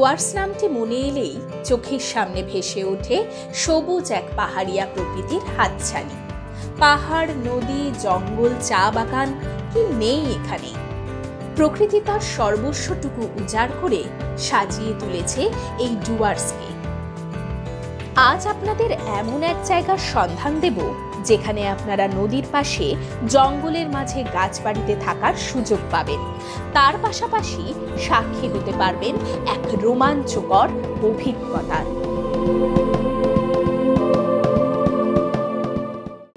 ডুয়ার্স নামটি মনে এলেই চোখের সামনে ভেসে ওঠে সবুজ এক পাহাড়িয়া প্রকৃতির হাতছানি। পাহাড়, নদী, জঙ্গল, চা বাগান কি নেই এখানে। প্রকৃতি তার সর্বস্বটুকু উজাড় করে সাজিয়ে তুলেছে এই ডুয়ার্সকে। আজ আপনাদের এমন এক জায়গার সন্ধান দেব যেখানে আপনারা নদীর পাশে জঙ্গলের মাঝে গাছবাড়িতে থাকার সুযোগ পাবেন, তার পাশাপাশি সাক্ষী হতে পারবেন এক রোমাঞ্চকর অভিজ্ঞতার।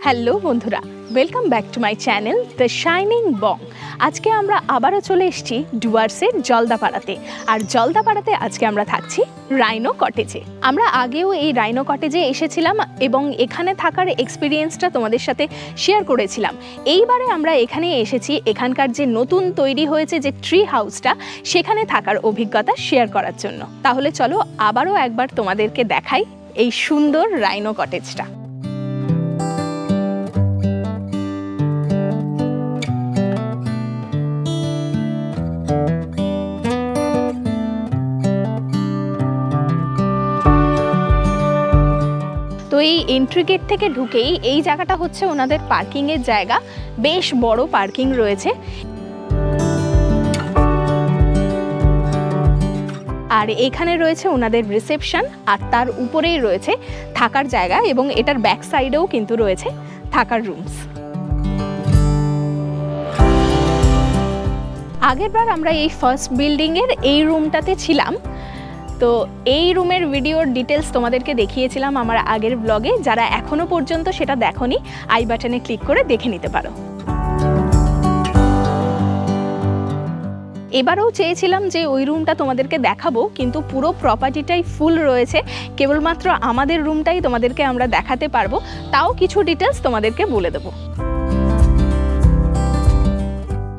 হ্যালো বন্ধুরা, welcome back to my channel the shining Bong. আজকে আমরা আবারও চলে এসেছি ডুয়ার্সের জলদাপাড়াতে। আর জলদাপাড়াতে আজকে আমরা থাকছি রাইনো কটেজে। আমরা আগেও এই রাইনো কটেজে এসেছিলাম এবং এখানে থাকার এক্সপিরিয়েন্সটা তোমাদের সাথে শেয়ার করেছিলাম। এইবারে আমরা এখানে এসেছি এখানকার যে নতুন তৈরি হয়েছে যে ট্রি হাউসটা, সেখানে থাকার অভিজ্ঞতা শেয়ার করার জন্য। তাহলে চলো আবারও একবার তোমাদেরকে দেখাই এই সুন্দর রাইনো কটেজটা। তো এই এন্ট্রি গেট থেকে ঢুকেই এই জায়গাটা হচ্ছে ওনাদের পার্কিংয়ের জায়গা। বেশ বড় পার্কিং রয়েছে। আর এখানে রয়েছে ওনাদের রিসেপশন, আর তার উপরেই রয়েছে থাকার জায়গা এবং এটার ব্যাক সাইডেও কিন্তু রয়েছে থাকার রুমস। আগেরবার আমরা এই ফার্স্ট বিল্ডিংয়ের এই রুমটাতে ছিলাম। তো এই রুমের ভিডিওর ডিটেলস তোমাদেরকে দেখিয়েছিলাম আমার আগের ব্লগে। যারা এখনো পর্যন্ত সেটা দেখোনি, আই বাটনে ক্লিক করে দেখে নিতে পারো। এবারেও চেয়েছিলাম যে ওই রুমটা তোমাদেরকে দেখাবো, কিন্তু পুরো প্রপার্টিটাই ফুল রয়েছে। কেবলমাত্র আমাদের রুমটাই তোমাদেরকে আমরা দেখাতে পারবো, তাও কিছু ডিটেলস তোমাদেরকে বলে দেবো।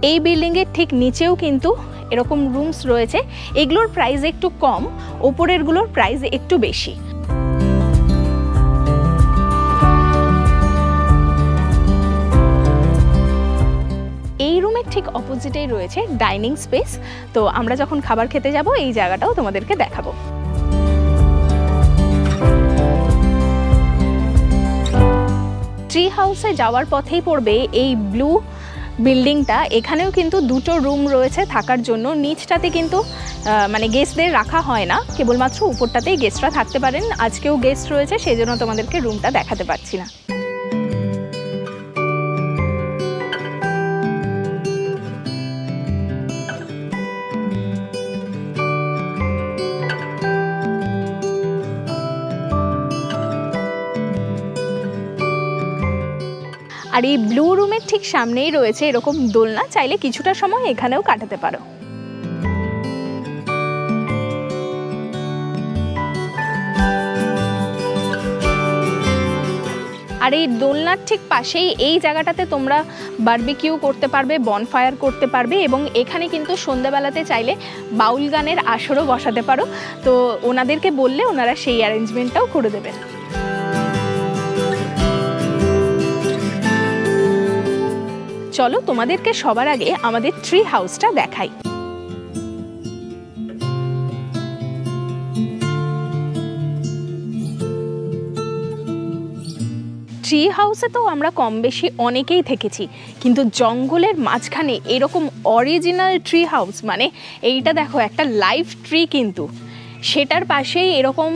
এই বিল্ডিংয়ের ঠিক নিচেও কিন্তু এরকম রুমস রয়েছে। এগুলোর প্রাইস একটু কম, ওপরেরগুলোর প্রাইস একটু বেশি। এই রুমের ঠিক অপোজিটেই রয়েছে ডাইনিং স্পেস। তো আমরা যখন খাবার খেতে যাব এই জায়গাটাও তোমাদেরকে দেখাবো। ট্রি হাউসে যাওয়ার পথেই পড়বে এই ব্লু বিল্ডিংটা। এখানেও কিন্তু দুটো রুম রয়েছে থাকার জন্য। নিচটাতে কিন্তু মানে গেস্টদের রাখা হয় না, কেবলমাত্র উপরটাতেই গেস্টরা থাকতে পারেন। আজকেও গেস্ট রয়েছে, সেই জন্য তোমাদেরকে রুমটা দেখাতে পারছি না। আর এই ব্লু রুমের ঠিক সামনেই রয়েছে এরকম দোলনা, চাইলে কিছুটা সময় এখানেও কাটাতে পারো। আর এই দোলনার ঠিক পাশেই এই জায়গাটাতে তোমরা বারবিকিউ করতে পারবে, বনফায়ার করতে পারবে এবং এখানে কিন্তু সন্ধ্যাবেলাতে চাইলে বাউল গানের আসরও বসাতে পারো। তো ওনাদেরকে বললে ওনারা সেই অ্যারেঞ্জমেন্টটাও করে দেবেন। চলো তোমাদেরকে সবার আগে আমাদের ট্রি হাউসটা দেখাই। ট্রি হাউসে তো আমরা কম বেশি অনেকেই থেকেছি, কিন্তু জঙ্গলের মাঝখানে এরকম অরিজিনাল ট্রি হাউস, মানে এইটা দেখো একটা লাইভ ট্রি, কিন্তু সেটার পাশেই এরকম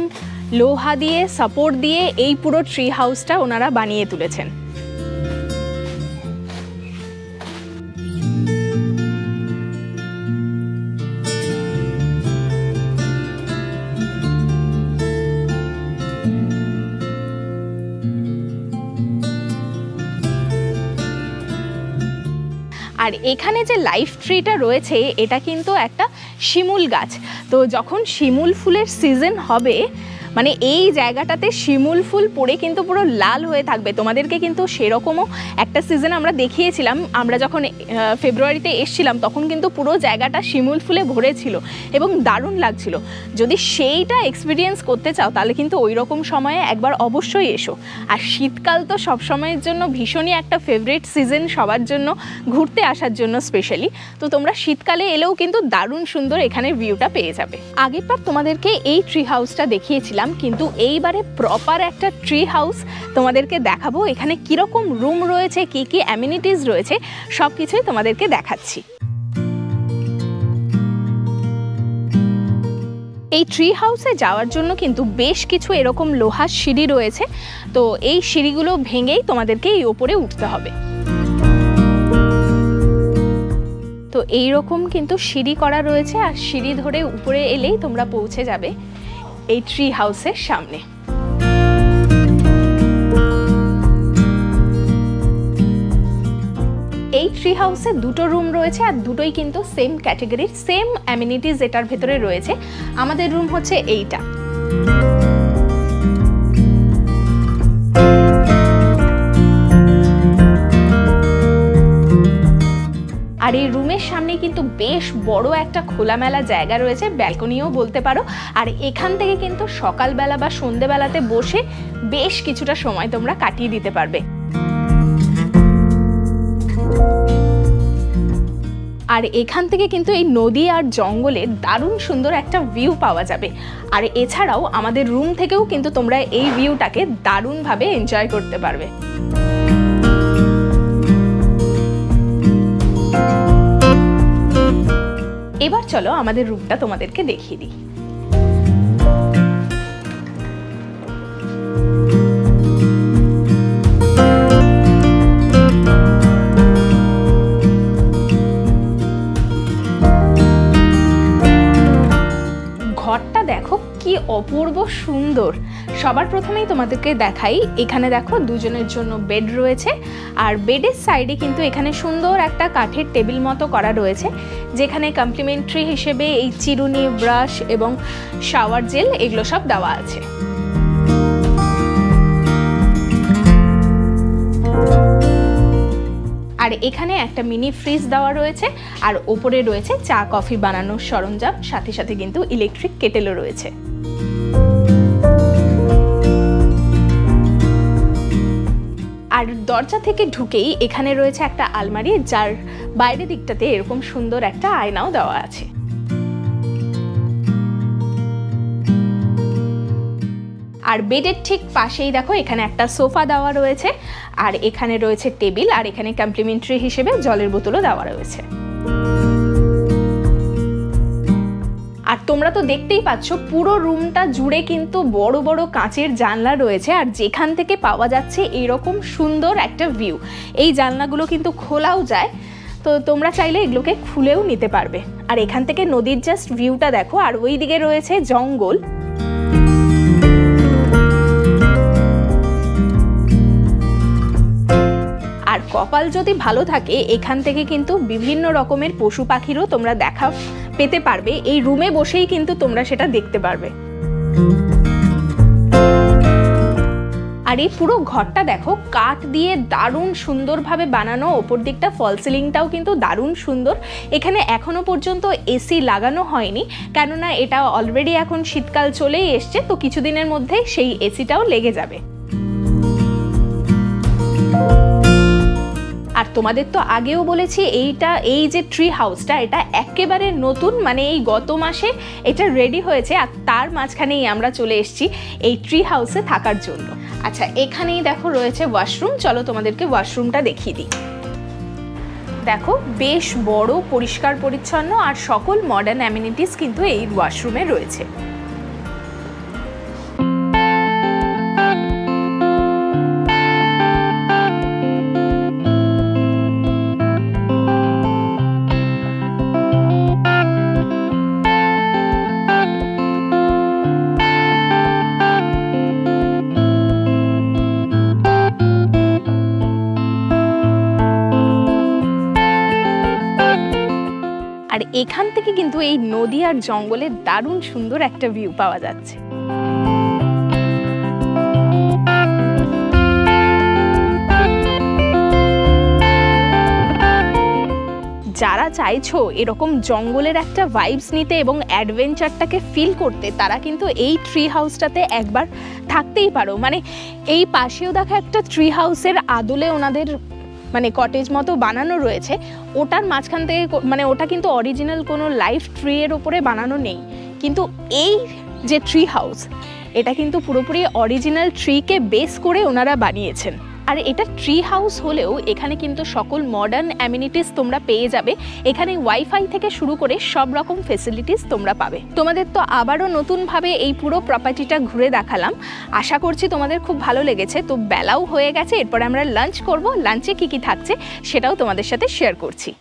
লোহা দিয়ে সাপোর্ট দিয়ে এই পুরো ট্রি হাউসটা ওনারা বানিয়ে তুলেছেন। আর এখানে যে লাইফ ট্রিটা রয়েছে এটা কিন্তু একটা শিমুল গাছ। তো যখন শিমুল ফুলের সিজন হবে মানে এই জায়গাটাতে শিমুল ফুল পড়ে কিন্তু পুরো লাল হয়ে থাকবে। তোমাদেরকে কিন্তু সেরকমও একটা সিজন আমরা দেখিয়েছিলাম, আমরা যখন ফেব্রুয়ারিতে এসছিলাম তখন কিন্তু পুরো জায়গাটা শিমুল ফুলে ভরেছিল এবং দারুণ লাগছিল। যদি সেইটা এক্সপিরিয়েন্স করতে চাও তাহলে কিন্তু ওই রকম সময়ে একবার অবশ্যই এসো। আর শীতকাল তো সব সময়ের জন্য ভীষণই একটা ফেভারিট সিজন সবার জন্য, ঘুরতে আসার জন্য স্পেশালি। তো তোমরা শীতকালে এলেও কিন্তু দারুণ সুন্দর এখানে ভিউটা পেয়ে যাবে। আগেরবার তোমাদেরকে এই ট্রি হাউসটা দেখিয়েছিলাম, কিন্তু এইবারে প্রপার একটা ট্রি হাউস তোমাদেরকে দেখাবো। এখানে কীরকম রুম রয়েছে, কী কী অ্যামিনিটিস রয়েছে, সব কিছুই তোমাদেরকে দেখাচ্ছি। এই ট্রি হাউসে যাওয়ার জন্য কিন্তু বেশ কিছু এরকম লোহার সিঁড়ি রয়েছে। তো এই সিঁড়িগুলো ভেঙেই তোমাদেরকে এই ওপরে উঠতে হবে। তো এইরকম কিন্তু সিঁড়ি করা রয়েছে, আর সিঁড়ি ধরে উপরে এলেই তোমরা পৌঁছে যাবে এই ট্রি হাউসের সামনে। এই ট্রি হাউসে দুটো রুম রয়েছে, আর দুটোই কিন্তু সেম ক্যাটাগরির, সেম অ্যামিনিটিস এটার ভেতরে রয়েছে। আমাদের রুম হচ্ছে এইটা। আর এই রুমের সামনে কিন্তু বেশ বড় একটা খোলামেলা জায়গা রয়েছে, ব্যালকনিও বলতে পারো। আর এখান থেকে কিন্তু সকালবেলা বা সন্ধেবেলাতে বসে বেশ কিছুটা সময় তোমরা কাটিয়ে দিতে পারবে। আর এখান থেকে কিন্তু এই নদী আর জঙ্গলের দারুণ সুন্দর একটা ভিউ পাওয়া যাবে। আর এছাড়াও আমাদের রুম থেকেও কিন্তু তোমরা এই ভিউটাকে দারুণভাবে এনজয় করতে পারবে। এবার চলো আমাদের রুমটা তোমাদেরকে দেখিয়ে দিই। ঘরটা দেখো কি অপূর্ব সুন্দর। সবার প্রথমেই তোমাদেরকে দেখাই, এখানে দেখো দুজনের জন্য বেড রয়েছে, আর বেডের সাইডে কিন্তু এখানে সুন্দর একটা কাঠের টেবিল মতো করা রয়েছে, যেখানে কমপ্লিমেন্টারি হিসেবে এই চিরুনি, ব্রাশ এবং শাওয়ার জেল এগুলো সব দেওয়া আছে। আর এখানে একটা মিনি ফ্রিজ দেওয়া রয়েছে, আর ওপরে রয়েছে চা কফি বানানোর সরঞ্জাম, সাথে সাথে কিন্তু ইলেকট্রিক কেটেলও রয়েছে। আর দরজা থেকে ঢুকেই এখানে রয়েছে একটা আলমারি, যার বাইরের দিকটাতে এরকম সুন্দর একটা আয়নাও দেওয়া আছে। আর বেডের ঠিক পাশেই দেখো এখানে একটা সোফা দেওয়া রয়েছে, আর এখানে রয়েছে টেবিল, আর এখানে কমপ্লিমেন্টারি হিসেবে জলের বোতলও দেওয়া রয়েছে। আর তোমরা তো দেখতেই পাচ্ছ পুরো রুমটা জুড়ে কিন্তু বড় বড় কাঁচের জানলা রয়েছে, আর যেখান থেকে পাওয়া যাচ্ছে এরকম সুন্দর একটা ভিউ। এই জানলাগুলো কিন্তু খোলাও যায়, তো তোমরা চাইলে এগুলোকে খুলেও নিতে পারবে। আর এখান থেকে নদীর জাস্ট ভিউটা দেখো, আর ওই দিকে রয়েছে জঙ্গল। আর কপাল যদি ভালো থাকে এখান থেকে কিন্তু বিভিন্ন রকমের পশু পাখিরও তোমরা দেখা পেতে পারবে। এই রুমে বসেই কিন্তু তোমরা সেটা দেখতে পারবে। আর এই পুরো ঘরটা দেখো কাঠ দিয়ে দারুণ সুন্দরভাবে বানানো, ওপর দিকটা ফল সিলিংটাও কিন্তু দারুণ সুন্দর। এখানে এখনো পর্যন্ত এসি লাগানো হয়নি, কেননা এটা অলরেডি এখন শীতকাল চলেই এসছে, তো কিছুদিনের মধ্যে সেই এসিটাও লেগে যাবে। আর তোমাদের তো আগেও বলেছি এই যে ট্রি হাউসটা এটা একেবারে নতুন, মানে এই গত মাসে এটা রেডি হয়েছে, আর তার মাঝখানেই আমরা চলে এসেছি এই ট্রি হাউসে থাকার জন্য। আচ্ছা, এখানেই দেখো রয়েছে ওয়াশরুম, চলো তোমাদেরকে ওয়াশরুমটা দেখিয়ে দিই। দেখো বেশ বড়, পরিষ্কার পরিচ্ছন্ন, আর সকল মডার্ন অ্যামিনিটিস কিন্তু এই ওয়াশরুমে রয়েছে। আর এখান থেকে কিন্তু এই নদী আর জঙ্গলের দারুণ সুন্দর একটা ভিউ পাওয়া যাচ্ছে। যারা চাইছো এরকম জঙ্গলের একটা ভাইবস নিতে এবং অ্যাডভেঞ্চারটাকে ফিল করতে, তারা কিন্তু এই ট্রি হাউসটাতে একবার থাকতেই পারো। মানে এই পাশেও দেখা একটা ট্রি হাউসের আদলে ওনাদের মানে কটেজ মতো বানানো রয়েছে, ওটার মাঝখান থেকে মানে ওটা কিন্তু অরিজিনাল কোনো লাইভ ট্রি এর ওপরে বানানো নেই, কিন্তু এই যে ট্রি হাউস এটা কিন্তু পুরোপুরি অরিজিনাল ট্রিকে বেস করে ওনারা বানিয়েছেন। আর এটা ট্রি হাউস হলেও এখানে কিন্তু সকল মডার্ন অ্যামিনিটিস তোমরা পেয়ে যাবে। এখানে ওয়াইফাই থেকে শুরু করে সব রকম ফেসিলিটিস তোমরা পাবে। তোমাদের তো আবারও নতুনভাবে এই পুরো প্রপার্টিটা ঘুরে দেখালাম, আশা করছি তোমাদের খুব ভালো লেগেছে। তো বেলাও হয়ে গেছে, এরপরে আমরা লাঞ্চ করব। লাঞ্চে কি কি থাকছে সেটাও তোমাদের সাথে শেয়ার করছি।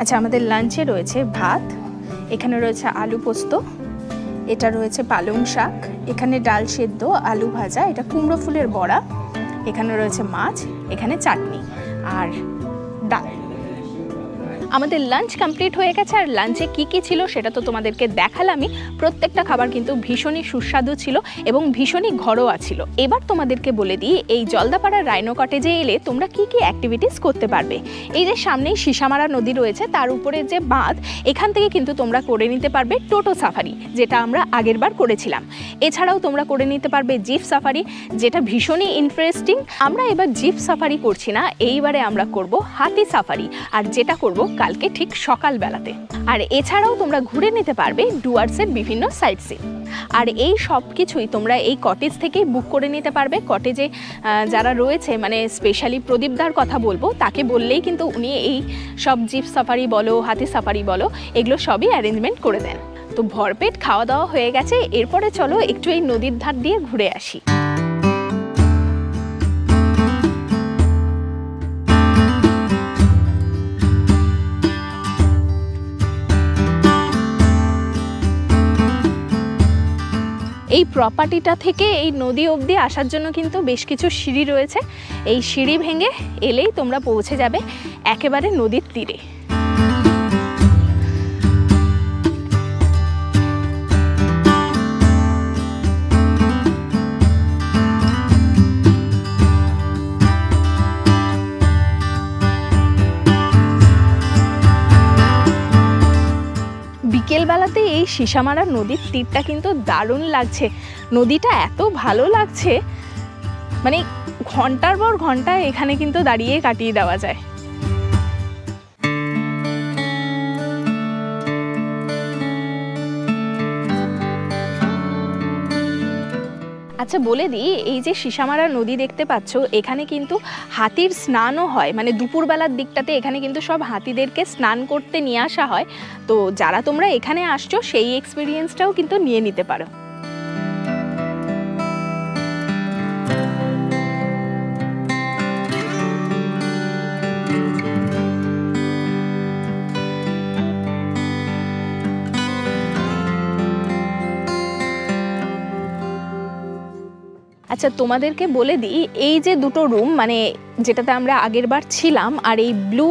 আচ্ছা, আমাদের লাঞ্চে রয়েছে ভাত, এখানে রয়েছে আলু পোস্ত, এটা রয়েছে পালং শাক, এখানে ডাল সেদ্ধ, আলু ভাজা, এটা কুমড়ো ফুলের বড়া, এখানে রয়েছে মাছ, এখানে চাটনি আর ডাল। আমাদের লাঞ্চ কমপ্লিট হয়ে গেছে। আর লাঞ্চে কি কি ছিল সেটা তো তোমাদেরকে দেখালামই। প্রত্যেকটা খাবার কিন্তু ভীষণই সুস্বাদু ছিল এবং ভীষণই ঘরোয়া ছিল। এবার তোমাদেরকে বলে দিই এই জলদাপাড়া রাইনো কটেজে এলে তোমরা কি কি অ্যাক্টিভিটিস করতে পারবে। এই যে সামনেই সিসামারা নদী রয়েছে, তার উপরে যে বাঁধ, এখান থেকে কিন্তু তোমরা করে নিতে পারবে টোটো সাফারি, যেটা আমরা আগের বার করেছিলাম। এছাড়াও তোমরা করে নিতে পারবে জিপ সাফারি, যেটা ভীষণই ইন্টারেস্টিং। আমরা এবার জিপ সাফারি করছি না, এইবারে আমরা করব হাতি সাফারি, আর যেটা করব কালকে ঠিক সকালবেলাতে। আর এছাড়াও তোমরা ঘুরে নিতে পারবে ডুয়ার্সের বিভিন্ন সাইট সিন। আর এই সব কিছুই তোমরা এই কটেজ থেকেই বুক করে নিতে পারবে। কটেজে যারা রয়েছে, মানে স্পেশালি প্রদীপদার কথা বলবো, তাকে বললেই কিন্তু উনি এই সব জিপ সাফারি বলো, হাতি সাফারি বলো, এগুলো সবই অ্যারেঞ্জমেন্ট করে দেন। তো ভরপেট খাওয়া দাওয়া হয়ে গেছে, এরপরে চলো একটু এই নদীর ধার দিয়ে ঘুরে আসি। এই প্রপার্টিটা থেকে এই নদী অবধি আসার জন্য কিন্তু বেশ কিছু সিঁড়ি রয়েছে। এই সিঁড়ি ভেঙে এলেই তোমরা পৌঁছে যাবে একেবারে নদীর তীরে। বিকেলবেলাতে এই সিসামারা নদীর তীরটা কিন্তু দারুণ লাগছে। নদীটা এত ভালো লাগছে, মানে ঘন্টার পর ঘন্টা এখানে কিন্তু দাঁড়িয়ে কাটিয়ে দেওয়া যায়। আচ্ছা বলে দিই, এই যে সিসামারা নদী দেখতে পাচ্ছ, এখানে কিন্তু হাতির স্নানও হয়। মানে দুপুরবেলার দিকটাতে এখানে কিন্তু সব হাতিদেরকে স্নান করতে নিয়ে আসা হয়। তো যারা তোমরা এখানে আসছো সেই এক্সপিরিয়েন্সটাও কিন্তু নিয়ে নিতে পারো। আচ্ছা তোমাদেরকে বলে দিই, এই যে দুটো রুম, মানে যেটাতে আমরা আগের বার ছিলাম, আর এই ব্লু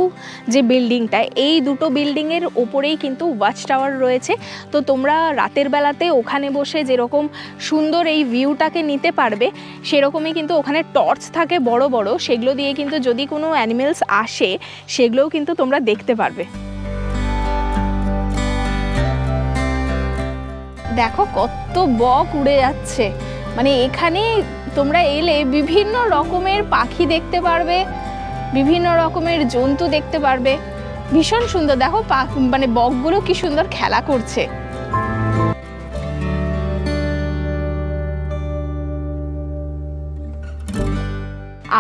যে বিল্ডিংটা, এই দুটো বিল্ডিংয়ের ওপরেই কিন্তু ওয়াচ টাওয়ার রয়েছে। তো তোমরা রাতের বেলাতে ওখানে বসে যেরকম সুন্দর এই ভিউটাকে নিতে পারবে, সেরকমই কিন্তু ওখানে টর্চ থাকে বড় বড়, সেগুলো দিয়ে কিন্তু যদি কোনো অ্যানিমেলস আসে সেগুলোও কিন্তু তোমরা দেখতে পারবে। দেখো কত বক উড়ে যাচ্ছে। মানে এখানে তোমরা এলে বিভিন্ন রকমের পাখি দেখতে পারবে, বিভিন্ন রকমের জন্তু দেখতে পারবে, ভীষণ সুন্দর। দেখো মানে বকগুলো কি সুন্দর খেলা করছে।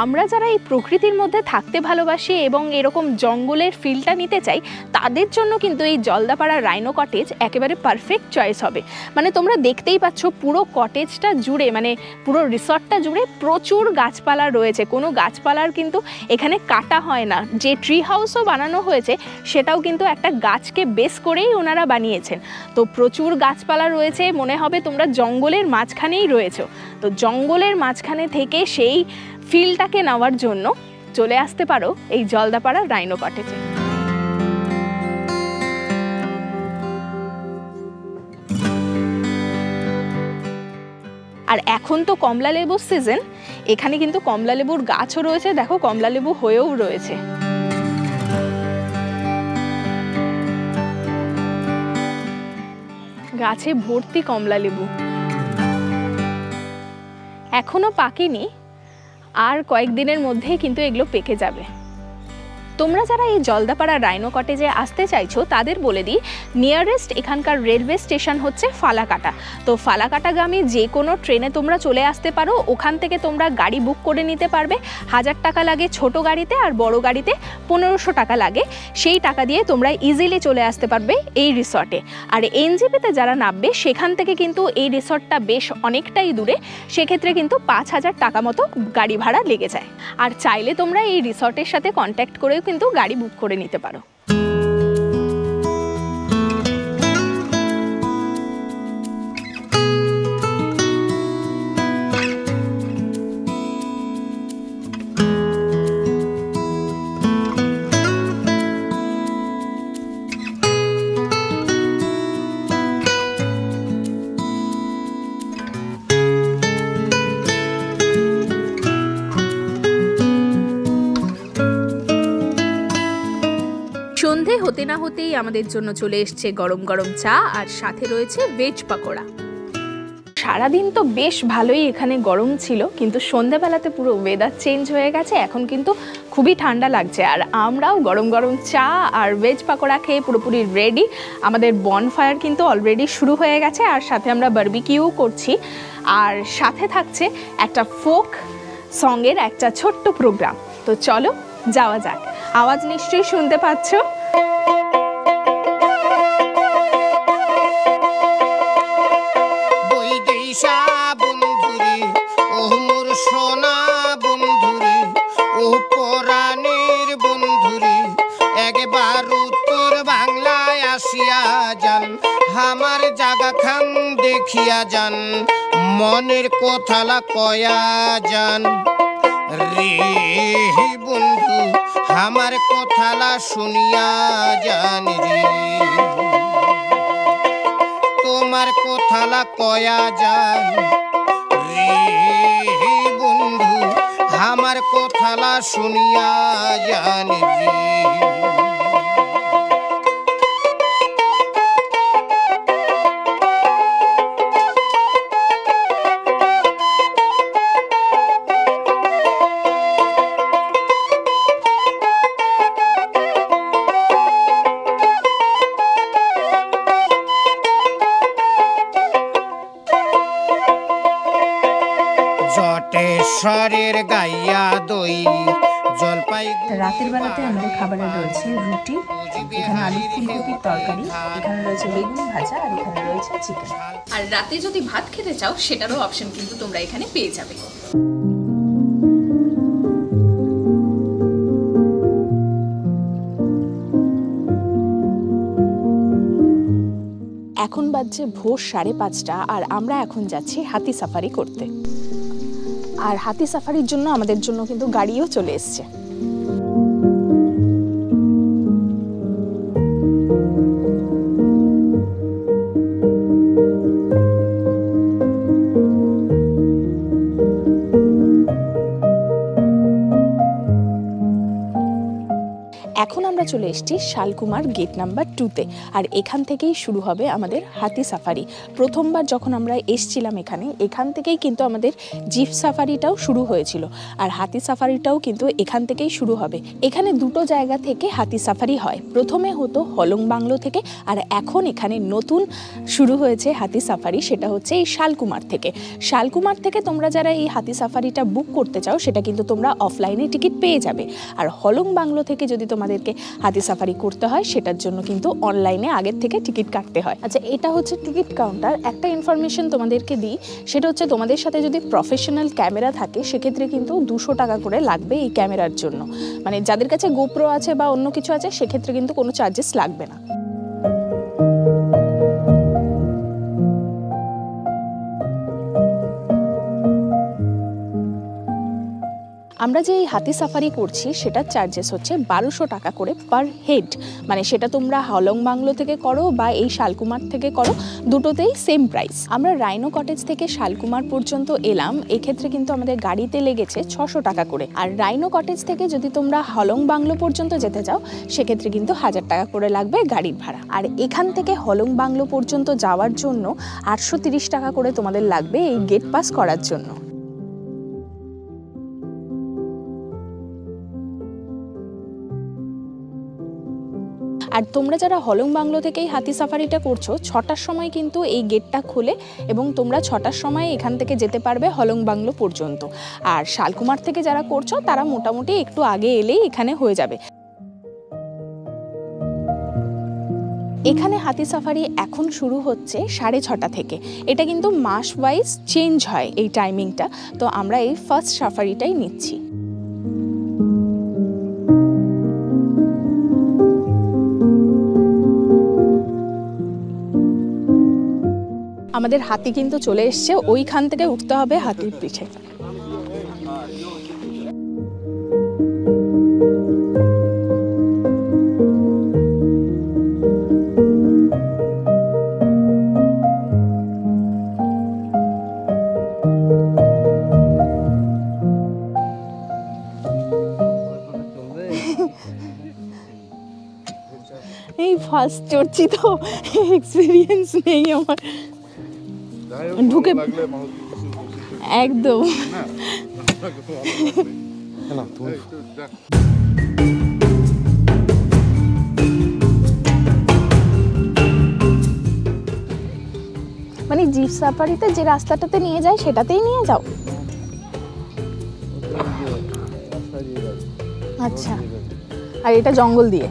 আমরা যারা এই প্রকৃতির মধ্যে থাকতে ভালোবাসি এবং এরকম জঙ্গলের ফিলটা নিতে চাই, তাদের জন্য কিন্তু এই জলদাপাড়া রাইনো কটেজ একেবারে পারফেক্ট চয়েস হবে। মানে তোমরা দেখতেই পাচ্ছ পুরো কটেজটা জুড়ে, মানে পুরো রিসর্টটা জুড়ে প্রচুর গাছপালা রয়েছে। কোনো গাছপালার কিন্তু এখানে কাটা হয় না। যে ট্রি হাউসও বানানো হয়েছে সেটাও কিন্তু একটা গাছকে বেস করেই ওনারা বানিয়েছেন। তো প্রচুর গাছপালা রয়েছে, মনে হবে তোমরা জঙ্গলের মাঝখানেই রয়েছো। তো জঙ্গলের মাঝখানে থেকে সেই ফিলটাকে নেওয়ার জন্য চলে আসতে পারো এই জলদাপাড়া রাইনো কটেজে। আর এখন তো কমলা লেবুর সিজন, এখানে কিন্তু কমলা লেবুর গাছও রয়েছে, দেখো কমলা লেবু হয়েও রয়েছে। গাছে ভর্তি কমলা লেবু, এখনো পাকেনি, আর কয়েকদিনের মধ্যেই কিন্তু এগুলো পেকে যাবে। তোমরা যারা এই জলদাপাড়া রাইনো কটেজে আসতে চাইছো তাদের বলে দিই, নিয়ারেস্ট এখানকার রেলওয়ে স্টেশন হচ্ছে ফালাকাটা। তো ফালাকাটাগামী যে কোনো ট্রেনে তোমরা চলে আসতে পারো, ওখান থেকে তোমরা গাড়ি বুক করে নিতে পারবে। 1000 টাকা লাগে ছোট গাড়িতে, আর বড় গাড়িতে 1500 টাকা লাগে। সেই টাকা দিয়ে তোমরা ইজিলি চলে আসতে পারবে এই রিসর্টে। আর এনজেপিতে যারা নামবে সেখান থেকে কিন্তু এই রিসর্টটা বেশ অনেকটাই দূরে, সেক্ষেত্রে কিন্তু 5000 টাকা মতো গাড়ি ভাড়া লেগে যায়। আর চাইলে তোমরা এই রিসর্টের সাথে কন্ট্যাক্ট করে কিন্তু গাড়ি বুক করে নিতে পারো। সন্ধে হতে না হতেই আমাদের জন্য চলে এসছে গরম গরম চা, আর সাথে রয়েছে ভেজ পাকোড়া। সারাদিন তো বেশ ভালোই এখানে গরম ছিল, কিন্তু সন্ধ্যাবেলাতে পুরো ওয়েদার চেঞ্জ হয়ে গেছে, এখন কিন্তু খুবই ঠান্ডা লাগছে। আর আমরাও গরম গরম চা আর ভেজ পাকোড়া খেয়ে পুরোপুরি রেডি। আমাদের বনফায়ার কিন্তু অলরেডি শুরু হয়ে গেছে, আর সাথে আমরা বারবিকিউ করছি, আর সাথে থাকছে একটা ফোক সঙ্গের একটা ছোট্ট প্রোগ্রাম। তো চলো যাওয়া যাক। আওয়াজ নিশ্চয়ই শুনতে পাচ্ছ। আমার জাগা খান দেখিয়া যান, মনের কথালা কয়া যান রে বন্ধু, আমার কথালা শুনিয়া যান রে, তোমার কথালা কয়া যান রে বন্ধু, আমার কথালা শুনিয়া যান রে। জটেশ্বরের গাইয়া দই জলপাই। রাতের বেলাতে আমাদের খাবারে রয়েছে রুটি, এখানে আলু ফুলকপির তরকারি, এখানে রয়েছে বেগুন ভাজা, আর এখানে রয়েছে চিকেন। আর রাতে যদি ভাত খেতে চাও সেটারও অপশন কিন্তু তোমরা এখানে পেয়ে যাবে। এখন বাজছে ভোর 5:30, আর আমরা এখন যাচ্ছি হাতি সাফারি করতে। আর হাতি সাফারির জন্য আমাদের জন্য কিন্তু গাড়িও চলে এসছে। এখন আমরা চলে এসেছি শালকুমার গেট নাম্বার 2-তে, আর এখান থেকেই শুরু হবে আমাদের হাতি সাফারি। প্রথমবার যখন আমরা এসছিলাম এখান থেকেই কিন্তু আমাদের জিপ সাফারিটাও শুরু হয়েছিল, আর হাতি সাফারিটাও কিন্তু এখান থেকেই শুরু হবে। এখানে দুটো জায়গা থেকে হাতি সাফারি হয়, প্রথমে হতো হলং বাংলো থেকে, আর এখন এখানে নতুন শুরু হয়েছে হাতি সাফারি, সেটা হচ্ছে এই শালকুমার থেকে। শালকুমার থেকে তোমরা যারা এই হাতি সাফারিটা বুক করতে চাও সেটা কিন্তু তোমরা অফলাইনে টিকিট পেয়ে যাবে, আর হলং বাংলো থেকে যদি তোমাদেরকে হাতি সাফারি করতে হয় সেটার জন্য কিন্তু অনলাইনে আগের থেকে টিকিট কাটতে হয়। আচ্ছা, এটা হচ্ছে টিকিট কাউন্টার। একটা ইনফরমেশন তোমাদেরকে দিই, সেটা হচ্ছে তোমাদের সাথে যদি প্রফেশনাল ক্যামেরা থাকে সেক্ষেত্রে কিন্তু 200 টাকা করে লাগবে এই ক্যামেরার জন্য। মানে যাদের কাছে গোপ্রো আছে বা অন্য কিছু আছে সেক্ষেত্রে কিন্তু কোনো চার্জেস লাগবে না। আমরা যে এই হাতি সাফারি করছি সেটার চার্জেস হচ্ছে 1200 টাকা করে পার হেড, মানে সেটা তোমরা হলং বাংলো থেকে করো বা এই শালকুমার থেকে করো, দুটোতেই সেম প্রাইস। আমরা রাইনো কটেজ থেকে শালকুমার পর্যন্ত এলাম, এক্ষেত্রে কিন্তু আমাদের গাড়িতে লেগেছে 600 টাকা করে। আর রাইনো কটেজ থেকে যদি তোমরা হলং বাংলো পর্যন্ত যেতে চাও সেক্ষেত্রে কিন্তু 1000 টাকা করে লাগবে গাড়ির ভাড়া। আর এখান থেকে হলং বাংলো পর্যন্ত যাওয়ার জন্য 830 টাকা করে তোমাদের লাগবে এই গেট পাস করার জন্য। আর তোমরা যারা হলং বাংলো থেকেই হাতি সাফারিটা করছো, 6টার সময় কিন্তু এই গেটটা খুলে এবং তোমরা 6টার সময় এখান থেকে যেতে পারবে হলং বাংলো পর্যন্ত। আর শালকুমার থেকে যারা করছো তারা মোটামুটি একটু আগে এলেই এখানে হয়ে যাবে। এখানে হাতি সাফারি এখন শুরু হচ্ছে 6:30 থেকে। এটা কিন্তু মাস ওয়াইজ চেঞ্জ হয় এই টাইমিংটা, তো আমরা এই ফার্স্ট সাফারিটাই নিচ্ছি। আমাদের হাতি কিন্তু চলে এসছে, ওইখান থেকে উঠতে হবে হাতির পিঠে। এই ফার্স্ট চড়ছি তো, এক্সপিরিয়েন্স নেই আমার, ঢুকে একদম। মানে জিপ সাফারিতে যে রাস্তাটাতে নিয়ে যায় সেটাতেই নিয়ে যাও? আচ্ছা, আর এটা জঙ্গল দিয়ে।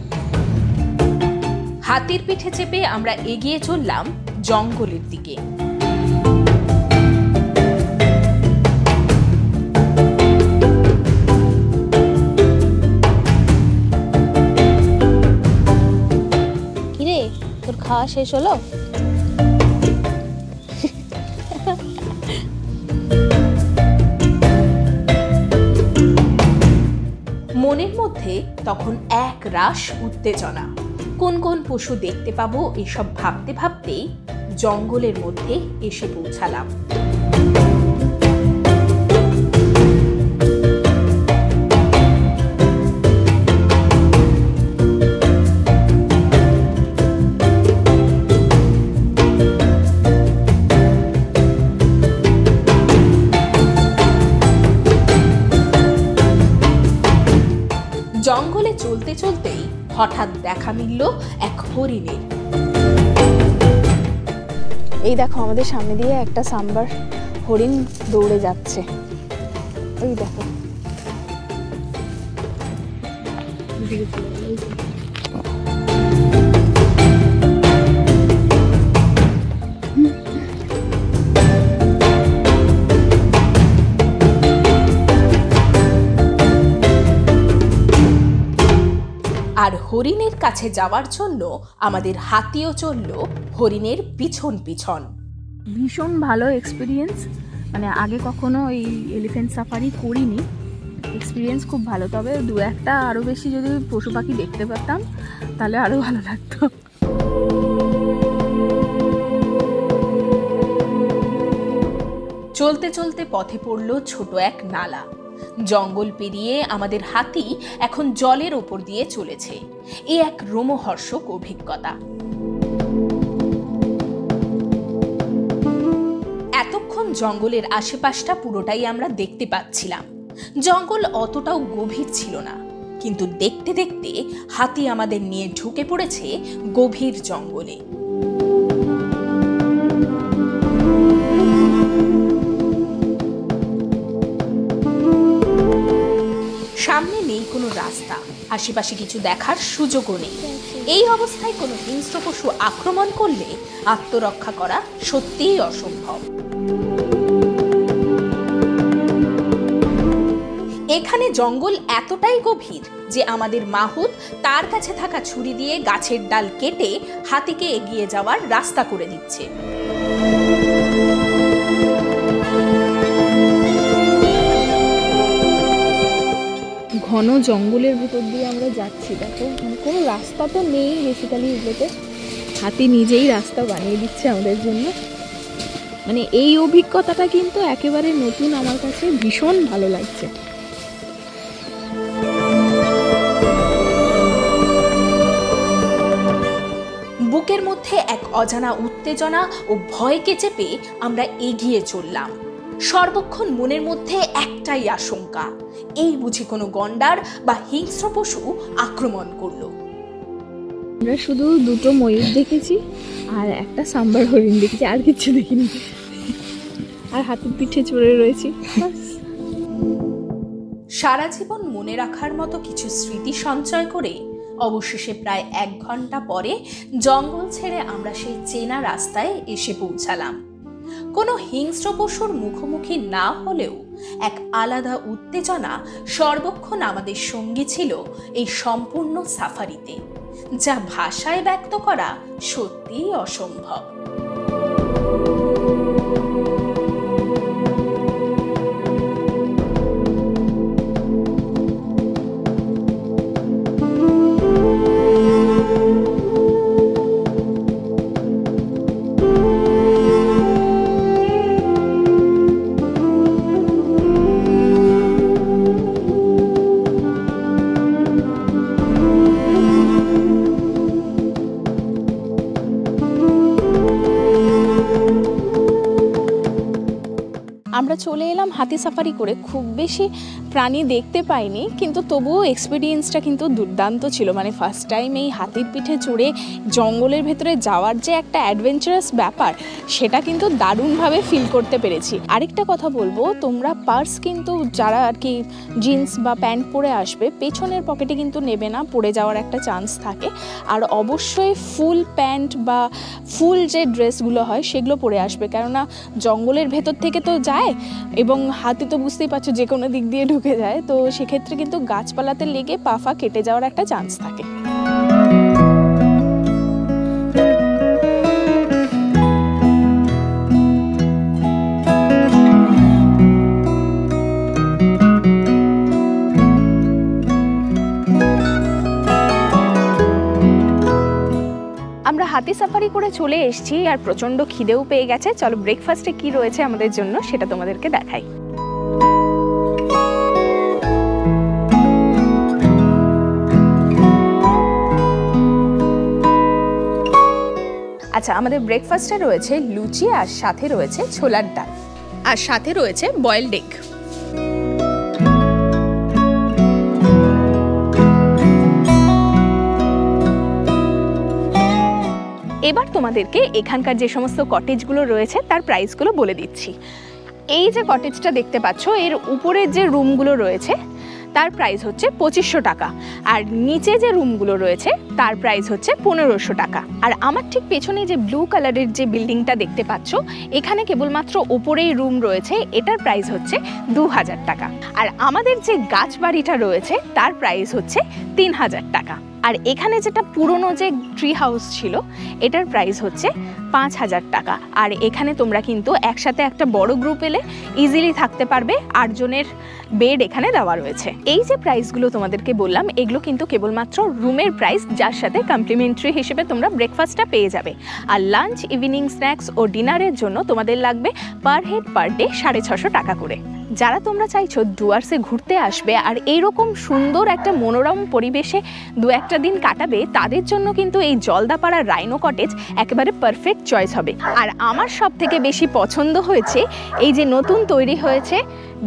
হাতির পিঠে চেপে আমরা এগিয়ে চললাম জঙ্গলের দিকে। কিরে, তোর খাওয়া শেষ হলো? মনের মধ্যে তখন এক রাশ উত্তেজনা। কোন কোন পশু দেখতে পাবো এসব ভাবতে ভাবতেই জঙ্গলের মধ্যে এসে পৌঁছালাম। জঙ্গলে চলতে চলতেই হঠাৎ দেখা মিলল এক হরিণের। এই দেখো আমাদের সামনে দিয়ে একটা সাম্বার হরিণ দৌড়ে যাচ্ছে, ওই দেখো। আর হরিণের কাছে যাওয়ার জন্য আমাদের হাতিও চলল হরিণের পিছন পিছন। ভীষণ ভালো এক্সপিরিয়েন্স, মানে আগে কখনো এই এলিফ্যান্ট সাফারি করিনি, এক্সপিরিয়েন্স খুব ভালো। তবে দু একটা আরও বেশি যদি পশু পাখি দেখতে পারতাম তাহলে আরও ভালো লাগতো। চলতে চলতে পথে পড়ল ছোট এক নালা। জঙ্গল পেরিয়ে আমাদের হাতি এখন জলের ওপর দিয়ে চলেছে। এ এক রোমহর্ষক অভিজ্ঞতা। এতক্ষণ জঙ্গলের আশেপাশটা পুরোটাই আমরা দেখতে পাচ্ছিলাম। জঙ্গল অতটাও গভীর ছিল না, কিন্তু দেখতে দেখতে হাতি আমাদের নিয়ে ঢুকে পড়েছে গভীর জঙ্গলে। সামনে নেই কোনো রাস্তা, আশেপাশে কিছু দেখার সুযোগও নেই। এই অবস্থায় কোনো হিংস্র পশু আক্রমণ করলে আত্মরক্ষা করা সত্যিই অসম্ভব। এখানে জঙ্গল এতটাই গভীর যে আমাদের মাহুত তার কাছে থাকা ছুরি দিয়ে গাছের ডাল কেটে হাতিকে এগিয়ে যাওয়ার রাস্তা করে দিচ্ছে। ঘন জঙ্গলের ভিতর দিয়ে আমরা যাচ্ছি। দেখো মানে কোনো রাস্তা তো নেই বেসিক্যালি, এগুলোতে হাতি নিজেই রাস্তা বানিয়ে দিচ্ছে আমাদের জন্য। মানে এই অভিজ্ঞতাটা কিন্তু একেবারে নতুন, আমার কাছে ভীষণ ভালো লাগছে। বুকের মধ্যে এক অজানা উত্তেজনা ও ভয়কে চেপে আমরা এগিয়ে চললাম। সর্বক্ষণ মনের মধ্যে একটাই আশঙ্কা, এই বুঝি কোনো গন্ডার বা হিংস্র পশু আক্রমণ করলো। আমরা শুধু দুটো ময়ূর দেখেছি আর একটা সাম্বার হরিণ দেখেছি, আর কিছু দেখিনি। আর হাতির পিঠে চড়ে রয়েছি। সারা জীবন মনে রাখার মতো কিছু স্মৃতি সঞ্চয় করে অবশেষে প্রায় 1 ঘন্টা পরে জঙ্গল ছেড়ে আমরা সেই চেনা রাস্তায় এসে পৌঁছালাম। কোনো হিংস্র পশুর মুখোমুখি না হলেও এক আলাদা উত্তেজনা সর্বক্ষণ আমাদের সঙ্গী ছিল এই সম্পূর্ণ সাফারিতে, যা ভাষায় ব্যক্ত করা সত্যিই অসম্ভব। আমরা চলে এলাম হাতি সাফারি করে। খুব বেশি প্রাণী দেখতে পাইনি, কিন্তু তবুও এক্সপিরিয়েন্সটা কিন্তু দুর্দান্ত ছিল। মানে ফার্স্ট টাইম এই হাতির পিঠে চড়ে জঙ্গলের ভেতরে যাওয়ার যে একটা অ্যাডভেঞ্চারাস ব্যাপার, সেটা কিন্তু দারুণভাবে ফিল করতে পেরেছি। আরেকটা কথা বলবো, তোমরা পার্স কিন্তু যারা আর কি জিন্স বা প্যান্ট পরে আসবে, পেছনের পকেটে কিন্তু নেবে না, পড়ে যাওয়ার একটা চান্স থাকে। আর অবশ্যই ফুল প্যান্ট বা ফুল যে ড্রেসগুলো হয় সেগুলো পরে আসবে, কেননা জঙ্গলের ভেতর থেকে তো যায় এবং হাতি তো বুঝতেই পারছো যে কোনো দিক দিয়ে ঢুকে যায়, তো সেক্ষেত্রে কিন্তু গাছপালাতে লেগে পা কেটে যাওয়ার একটা চান্স থাকে। আমরা হাতি সাফারি করে চলে এসেছি আর প্রচণ্ড খিদেও পেয়ে গেছে। চলো ব্রেকফাস্টে কি রয়েছে আমাদের জন্য সেটা তোমাদেরকে দেখাই। আচ্ছা, আমাদের ব্রেকফাস্টে রয়েছে লুচি আর সাথে রয়েছে ছোলার ডাল আর সাথে রয়েছে বয়েলড এগ। এবার তোমাদেরকে এখানকার যে সমস্ত কটেজগুলো রয়েছে তার প্রাইসগুলো বলে দিচ্ছি। এই যে কটেজটা দেখতে পাচ্ছ, এর উপরের যে রুমগুলো রয়েছে তার প্রাইস হচ্ছে 2500 টাকা, আর নিচে যে রুমগুলো রয়েছে তার প্রাইস হচ্ছে 1500 টাকা। আর আমার ঠিক পেছনে যে ব্লু কালারের যে বিল্ডিংটা দেখতে পাচ্ছ, এখানে কেবলমাত্র ওপরেই রুম রয়েছে, এটার প্রাইস হচ্ছে 2000 টাকা। আর আমাদের যে গাছ বাড়িটা রয়েছে তার প্রাইস হচ্ছে 3000 টাকা। আর এখানে যেটা পুরনো যে ট্রি হাউস ছিল, এটার প্রাইস হচ্ছে 5000 টাকা। আর এখানে তোমরা কিন্তু একসাথে একটা বড় গ্রুপ এলে ইজিলি থাকতে পারবে, 8 জনের বেড এখানে দেওয়া রয়েছে। এই যে প্রাইসগুলো তোমাদেরকে বললাম, এগুলো কিন্তু কেবলমাত্র রুমের প্রাইস, যার সাথে কমপ্লিমেন্টারি হিসেবে তোমরা ব্রেকফাস্টটা পেয়ে যাবে। আর লাঞ্চ, ইভিনিং স্ন্যাক্স ও ডিনারের জন্য তোমাদের লাগবে পার হেড পার ডে 650 টাকা করে। যারা তোমরা চাইছো ডুয়ার্সে ঘুরতে আসবে আর এইরকম সুন্দর একটা মনোরম পরিবেশে 2-1 দিন কাটাবে, তাদের জন্য কিন্তু এই জলদাপাড়া রাইনো কটেজ একেবারে পারফেক্ট চয়েস হবে। আর আমার সব থেকে বেশি পছন্দ হয়েছে এই যে নতুন তৈরি হয়েছে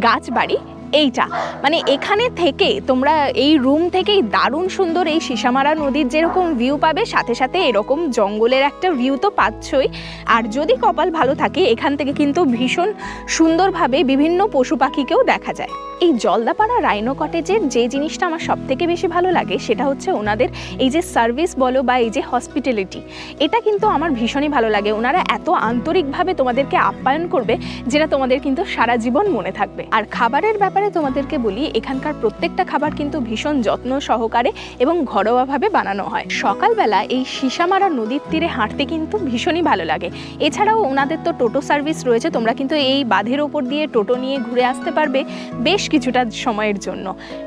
গাছ বাড়ি, এইটা। মানে এখানে থেকে তোমরা এই রুম থেকেই দারুণ সুন্দর এই সিসামারা নদীর যেরকম ভিউ পাবে, সাথে সাথে এরকম জঙ্গলের একটা ভিউ তো পাচ্ছই। আর যদি কপাল ভালো থাকে, এখান থেকে কিন্তু ভীষণ সুন্দরভাবে বিভিন্ন পশু পাখিকেও দেখা যায়। এই জলদাপাড়া রাইনো কটেজের যে জিনিসটা আমার সব থেকে বেশি ভালো লাগে, সেটা হচ্ছে ওনাদের এই যে সার্ভিস বলো বা এই যে হসপিটালিটি, এটা কিন্তু আমার ভীষণই ভালো লাগে। ওনারা এত আন্তরিকভাবে তোমাদেরকে আপ্যায়ন করবে, যেটা তোমাদের কিন্তু সারা জীবন মনে থাকবে। আর খাবারের ব্যাপারে ব্যাপারে তোমাদেরকে বলি, এখানকার প্রত্যেকটা খাবার কিন্তু ভীষণ যত্ন সহকারে এবং ঘরোয়াভাবে বানানো হয়। সকালবেলা এই সিসামারা নদীর তীরে হাঁটতে কিন্তু ভীষণই ভালো লাগে। এছাড়াও ওনাদের তো টোটো সার্ভিস রয়েছে, তোমরা কিন্তু এই বাঁধের ওপর দিয়ে টোটো নিয়ে ঘুরে আসতে পারবে বেশ কিছুটা সময়ের জন্য।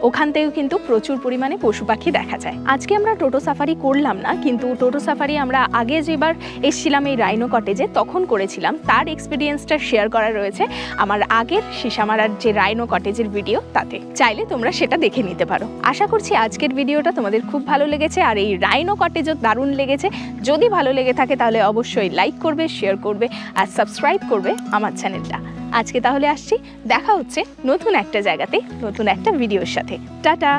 ওখান থেকেও কিন্তু প্রচুর পরিমাণে পশু পাখি দেখা যায়। আজকে আমরা টোটো সাফারি করলাম না, কিন্তু টোটো সাফারি আমরা আগে যেবার এসেছিলাম এই রাইনো কটেজে তখন করেছিলাম। তার এক্সপিরিয়েন্সটা শেয়ার করা রয়েছে আমার আগের সিসামারার যে রাইনো কটেজের ভিডিও, তাতে চাইলে তোমরা সেটা দেখে নিতে পারো। আশা করছি আজকের ভিডিওটা তোমাদের খুব ভালো লেগেছে আর এই রাইনো কটেজও দারুণ লেগেছে। যদি ভালো লেগে থাকে তাহলে অবশ্যই লাইক করবে, শেয়ার করবে আর সাবস্ক্রাইব করবে আমার চ্যানেলটা। আজকে তাহলে আসছি, দেখা হচ্ছে নতুন একটা জায়গাতে নতুন একটা ভিডিওর সাথে। টাটা।